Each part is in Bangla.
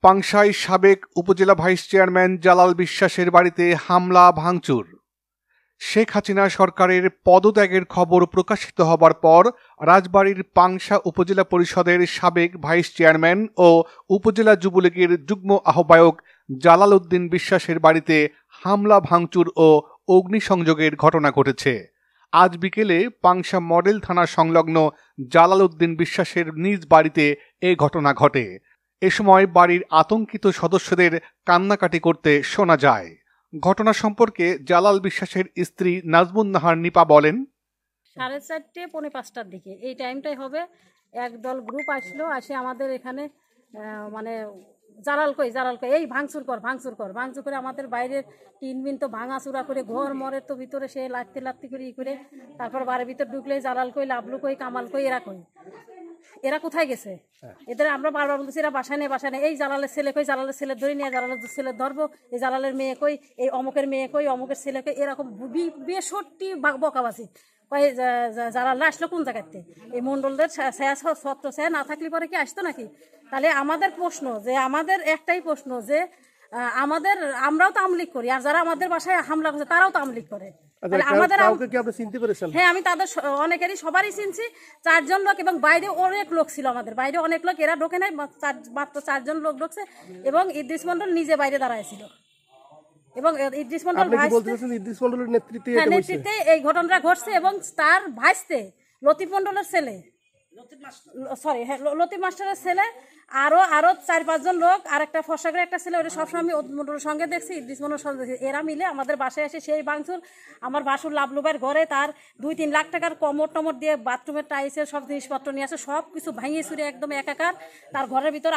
পাংশায় সাবেক উপজেলা ভাইস চেয়ারম্যান জালাল বিশ্বাসের বাড়িতে হামলা ভাঙচুর। শেখ হাসিনা সরকারের পদত্যাগের খবর প্রকাশিত হবার পর রাজবাড়ীর পাংশা উপজেলা পরিষদের সাবেক ভাইস চেয়ারম্যান ও উপজেলা যুবলীগের যুগ্ম আহ্বায়ক জালাল উদ্দিন বিশ্বাসের বাড়িতে হামলা ভাঙচুর ও অগ্নিসংযোগের ঘটনা ঘটেছে। আজ বিকেলে পাংশা মডেল থানা সংলগ্ন জালাল উদ্দিন বিশ্বাসের নিজ বাড়িতে এ ঘটনা ঘটে। এ সময় বাড়ির আতঙ্কিত সদস্যদের কান্নাকাটি করতে শোনা যায়। ঘটনা সম্পর্কে জালাল বিশ্বাসের স্ত্রী নাজমুন নাহার নিপা বলেন, 4:30 পৌনে 5টার দিকে এই টাইমটাই হবে। একদল গ্রুপ আসলো, আসে আমাদের এখানে মানে জালাল কই এই ভাঙচুর করে আমাদের বাইরের টিন বিন তো ভাঙাচুরা করে, ঘর মরে তো ভিতরে সে লাত্তি করে করে তারপর বাড়ির ভিতর ঢুকলে জালাল কই, লাবলু কই, কামাল কই, এরা কোথায় গেছে? এদের আমরা বারবার বলতেছি এরা বাসায় নেই। এই জালালের ছেলে কই, জালালের ছেলে ধরে নিয়ে জালালের ছেলে ধরবো, এই জালালের মেয়ে কই, এই অমুকের মেয়ে কই, অমুকের ছেলে কই, এরকম 62 বকাবাজি কয়। জালাল আসলো কোন জায়গাতে? এই মন্ডলদের সত্য না থাকলে পরে কি আসতো নাকি? তাহলে আমাদের প্রশ্ন যে, আমাদের একটাই প্রশ্ন যে আমরাও তো আমলিক করি, আর যারা আমাদের বাসায় হামলা করছে তারাও তো আমলিক করে। হ্যাঁ, আমি তাদের অনেকেরই সবারই চিনছি। 4 জন লোক এবং বাইরে অনেক লোক ছিল, আমাদের বাইরে অনেক লোক, এরা ঢোকে নাই, মাত্র 4 জন লোক ঢুকছে এবং ইদ্রিস মন্ডল নিজে বাইরে দাঁড়াইছিল এবং ইদ্রিস মন্ডলের নেতৃত্বে এই ঘটনাটা ঘটছে এবং তার ভাইস্তে লতিফ মন্ডলের ছেলে, লতিফ মাস্টারের ছেলে, আরো 4-5 জন লোক, আর একটা ফর্সাগের একটা ছেলে, ওটা সবসময় আমি মন্ডলের সঙ্গে দেখছি, ইদ্রিস মন্ডলের সঙ্গে দেখছি। এরা মিলে আমাদের বাসায় এসে সেই ভাঙচুর, আমার বাসুর লাভলুবার ঘরে তার 2-3 লাখ টাকার কমর দিয়ে বাথরুমের টাইলসের সব জিনিসপত্র নিয়ে আসে, সব কিছু ভাঙিয়ে চুরে একদম একাকার। তার ঘরের ভিতর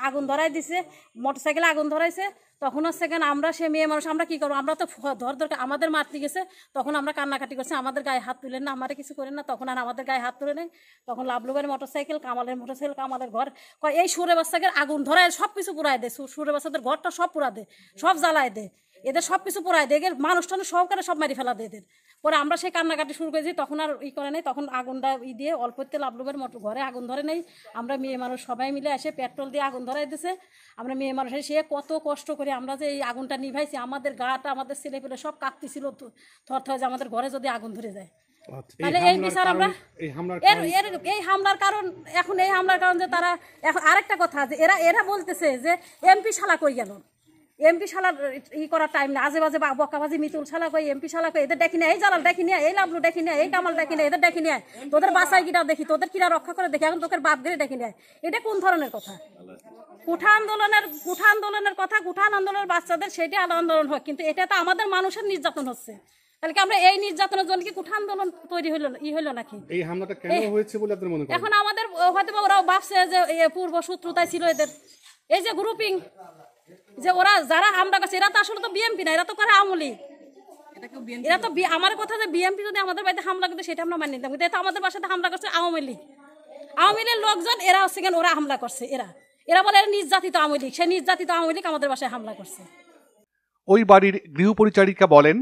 আগুন ধরাই দিছে, মোটরসাইকেলে আগুন ধরাইছে। তখন হচ্ছে কেন আমরা সে মেয়ে মানুষ, আমরা কি করবো? আমরা তো দরকার আমাদের মারতে গেছে, তখন আমরা কান্নাকাটি করছি, আমাদের গায়ে হাত তুলেন না, আমাদের কিছু করেন না। তখন আর আমাদের গায়ে হাত তুলে নেই। তখন লাভলুবের মোটরসাইকেল, কামালের মোটরসাইকেল, কামালের ঘর, এই সুরে বাচ্চাকে আগুন ধরায় সব কিছু পুরাই দেয়, সুরে বাচ্চাদের ঘরটা সব পুরা দেয়, সব জ্বালায় দেয়, এদের সব কিছু পুরাই দেয়, এদের মানুষটানো সবকারে সব মারি ফেলা দেয় এদের। পরে আমরা সেই কান্নাকাটি শুরু করেছি, তখন আর করে নেই। তখন আগুনটা দিয়ে অল্পতে লাভলুবের ঘরে আগুন ধরে নেই। আমরা মেয়ে মানুষ সবাই মিলে এসে পেট্রোল দিয়ে আগুন ধরাই দিছে। আমরা মেয়ে মানুষ সে কত কষ্ট করে আমরা যে এই আগুনটা নিভাইছি, আমাদের গাটা, আমাদের ছেলে পেলে সব কাঁপতেছিল থর যে আমাদের ঘরে যদি আগুন ধরে যায়। তাহলে এই বিচার আমরা এই হামলার কারণ যে তারা এখন আরেকটা কথা যে এরা বলতেছে যে এমপি শালা কই গেল, এমপি শালার করার টাইম না, আজে বাজে বকাবাজি, মিতুল শালা কই, এমপি শালা কই, এদের দেখি না, এই জালাল দেখি না, এই লাভলু দেখি না, এই কামাল দেখি না, এদের দেখি না, তোদের বাসায় কিটা দেখি, তোদের কিরা রক্ষা করে দেখি, এখন তোদের বাপ গেলে দেখি না। এটা কোন ধরনের কথা? কুঠা আন্দোলনের কথা, কুঠা আন্দোলনের বাচ্চাদের সেটা আন্দোলন হয়, কিন্তু এটা তো আমাদের মানুষের নির্যাতন হচ্ছে। তাহলে কি আমরা এই নির্যাতনের জন্য কি কুঠা আন্দোলন তৈরি হইলো নাকি? এই হামলাটা কেন হয়েছে বলে আপনি মনে করেন? এখন আমাদের হয়তো ওরাও ভাবছে যে পূর্ব শত্রুতায় ছিল এদের, এই যে গ্রুপিং, যে ওরা যারা হামলা করছে এরা তো আসলে তো বিএমপি না, এরা তো করে আওয়ামী লীগ। এরা তো আমার কথা যে বিএমপি যদি আমাদের বাড়িতে হামলা করতে সেটা আমরা মানি নিতাম, কিন্তু এটা আমাদের বাসাতে হামলা করছে আওয়ামী লীগের লোকজন, এরা হচ্ছে কেন ওরা হামলা করছে। এরা বলে এরা নির্যাতিত আওয়ামী লীগ, সে নির্যাতিত আওয়ামী লীগ আমাদের বাসায় হামলা করছে। ওই বাড়ির গৃহপরিচারিকা বলেন,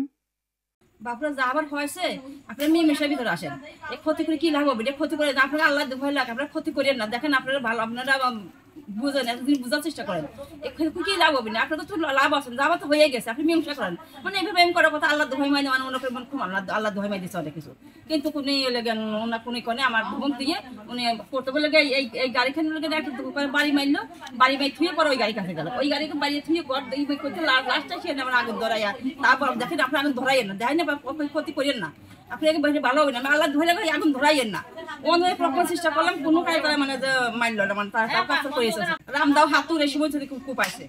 বাপরা যা আবার হয়েছে আপনার মেয়ে মেশার ভিতরে আসেন, এই ক্ষতি করে কি লাভ হবে? ক্ষতি করে আপনারা আল্লাহ ভয় লাগে, আপনারা ক্ষতি করেন না। দেখেন আপনারা ভালো, আপনারা বুঝেন, এতদিন বোঝার চেষ্টা করেন, কি লাভ হবে না? আপনাদের তো লাভ আছেন, যাওয়া তো হয়ে গেছে, আপনি মীমাংসা করেন। মানে এইভাবে এম করার কথা, আল্লাহ দোহাই মাইনে মনে করেন খুব আল্লাহ দোহাই মাই দিচ্ছে অনেক কিছু, কিন্তু কোন ওনার কোন কনে আমার ভুবন দিয়ে উনি করতে বলে এই গাড়িখানে বাড়ি মারলো, বাড়ি মাই থুয়ে পরে ওই গাড়ি কাছে গেল, ওই গাড়িকে বাড়ি থুয়ে করতে লাস্টটা সে আমার আগুন ধরাইয়া, তারপর দেখেন আপনি আগুন ধরাইয়েন না, দেখেন না ক্ষতি করেন না, আপনি ভালো হবে না, আল্লাহ ধরে লাগে আগুন ধরাইয়েন না। অনেক রকম চেষ্টা করলাম, কোনো কাজ করে মানে যে মারল না, মানে তার কাজ করেছে। রামদাও হাতুর এই সময় থেকে কুপাইছে,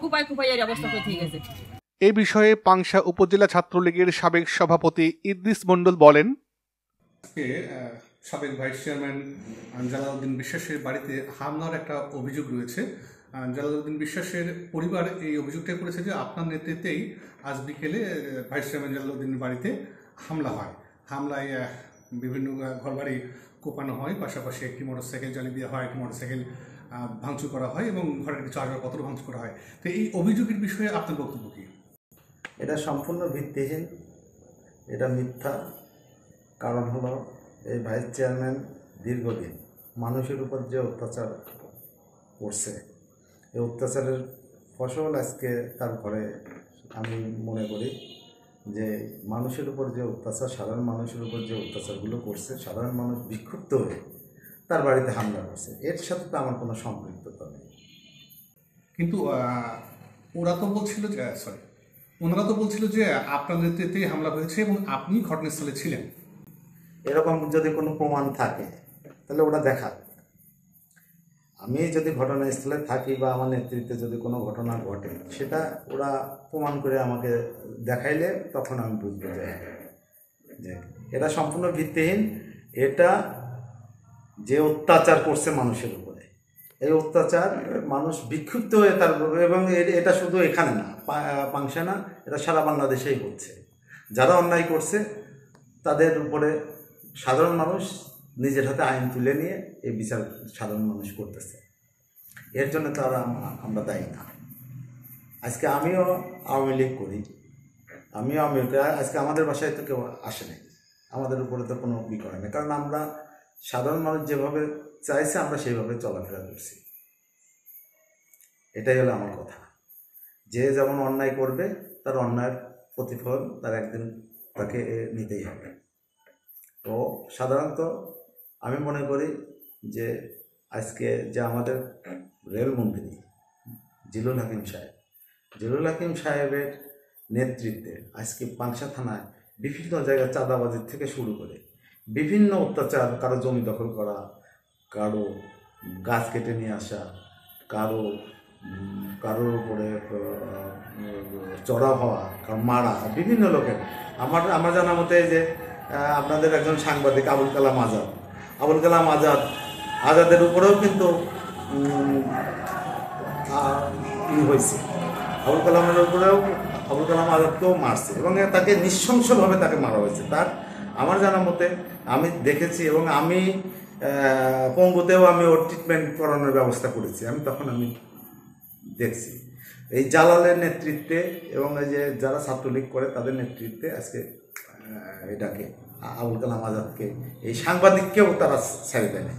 কুপাই এর অবস্থা হয়ে ঠিক আছে। এ বিষয়ে পাংশা উপজেলা ছাত্রলীগের সাবেক সভাপতি ইদ্রিস মন্ডল বলেন, সাবেক ভাইস চেয়ারম্যান জালাল উদ্দিন বিশ্বাসের বাড়িতে হামলার একটা অভিযোগ রয়েছে। জালাল উদ্দিন বিশ্বাসের পরিবার এই অভিযোগটা করেছে যে আপনার নেতৃত্বেই আজ বিকেলে ভাইস চেয়ারম্যান জালাল উদ্দিনের বাড়িতে হামলা হয়। হামলায় বিভিন্ন ঘরবাড়ি কোপানো হয়, পাশাপাশি একটি মোটরসাইকেল জ্বালিয়ে দেওয়া হয়, একটি মোটরসাইকেল ভাঙচুর করা হয় এবং ঘরের কিছু আসবাবপত্র ভাঙচুর করা হয়। তো এই অভিযোগের বিষয়ে আপনার বক্তব্য কি? এটা সম্পূর্ণ ভিত্তিহীন, এটা মিথ্যা। কারণ হলো এই ভাইস চেয়ারম্যান দীর্ঘদিন মানুষের উপর যে অত্যাচার করছে এই অত্যাচারের ফসল আজকে তারপরে আমি মনে করি যে মানুষের উপর যে অত্যাচার, সাধারণ মানুষের উপর যে অত্যাচারগুলো করছে, সাধারণ মানুষ বিক্ষুব্ধ হয়ে তার বাড়িতে হামলা করছে, এর সাথে তো আমার কোনো সম্পৃক্ততা নেই। কিন্তু ওনারা তো বলছিল যে আপনার নেতৃত্বেই হামলা হয়েছে এবং আপনি ঘটনাস্থলে ছিলেন। এরকম যদি কোনো প্রমাণ থাকে তাহলে ওরা দেখাক। আমি যদি ঘটনাস্থলে থাকি বা আমার নেতৃত্বে যদি কোনো ঘটনা ঘটে, সেটা ওরা প্রমাণ করে আমাকে দেখাইলে তখন আমি বুঝবো যে এটা সম্পূর্ণ ভিত্তিহীন। এটা যে অত্যাচার করছে মানুষের উপরে, এই অত্যাচার মানুষ বিক্ষুব্ধ হয়ে তার, এবং এটা শুধু এখানে না, পাংশা না, এটা সারা বাংলাদেশেই হচ্ছে। যারা অন্যায় করছে তাদের উপরে সাধারণ মানুষ নিজের হাতে আইন তুলে নিয়ে এই বিচার সাধারণ মানুষ করতেছে। এর জন্য তো আর আমরা দায়ী না। আজকে আমিও আওয়ামী লীগ করি, আজকে আমাদের বাসায় তো কেউ আসে নাই, আমাদের উপরে তো কোনো করে না, কারণ আমরা সাধারণ মানুষ যেভাবে চাইছে আমরা সেইভাবে চলাফেরা করছি। এটাই হলো আমার কথা। যে যেমন অন্যায় করবে তার অন্যায়ের প্রতিফলন তার একদিন তাকে নিতেই হবে। তো সাধারণত আমি মনে করি যে আজকে যে আমাদের রেলমন্ত্রী জিলুল হাকিম সাহেবের নেতৃত্বে আজকে পাংশা থানায় বিভিন্ন জায়গায় চাঁদাবাজির থেকে শুরু করে বিভিন্ন অত্যাচার, কারো জমি দখল করা, কারো গাছ কেটে নিয়ে আসা, কারোর উপরে চড়া হওয়া, মারা, বিভিন্ন লোকের। আমার জানা মতে যে আপনাদের একজন সাংবাদিক আবুল কালাম আজাদের উপরেও কিন্তু হয়েছে। আবুল কালাম আজাদকেও মারছে এবং তাকে নৃশংসভাবে তাকে মারা হয়েছে। তার আমার জানা মতে আমি দেখেছি এবং আমি পঙ্গুতেও আমি ওর ট্রিটমেন্ট করানোর ব্যবস্থা করেছি। তখন আমি দেখছি এই জালালের নেতৃত্বে এবং এই যে যারা ছাত্রলীগ করে তাদের নেতৃত্বে আজকে এটাকে আবুল কালাম আজাদকে, এই সাংবাদিককেও তারা ছেড়ে দেয় না।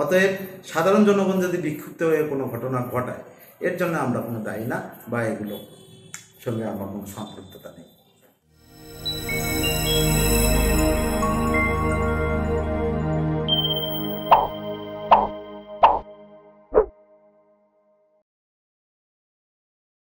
অতএব সাধারণ জনগণ যদি বিক্ষুব্ধ হয়ে কোনো ঘটনা ঘটায়, এর জন্য আমরা কোনো দায়ী না বা এগুলোর সঙ্গে আমার কোনো সম্পৃক্ততা নেই।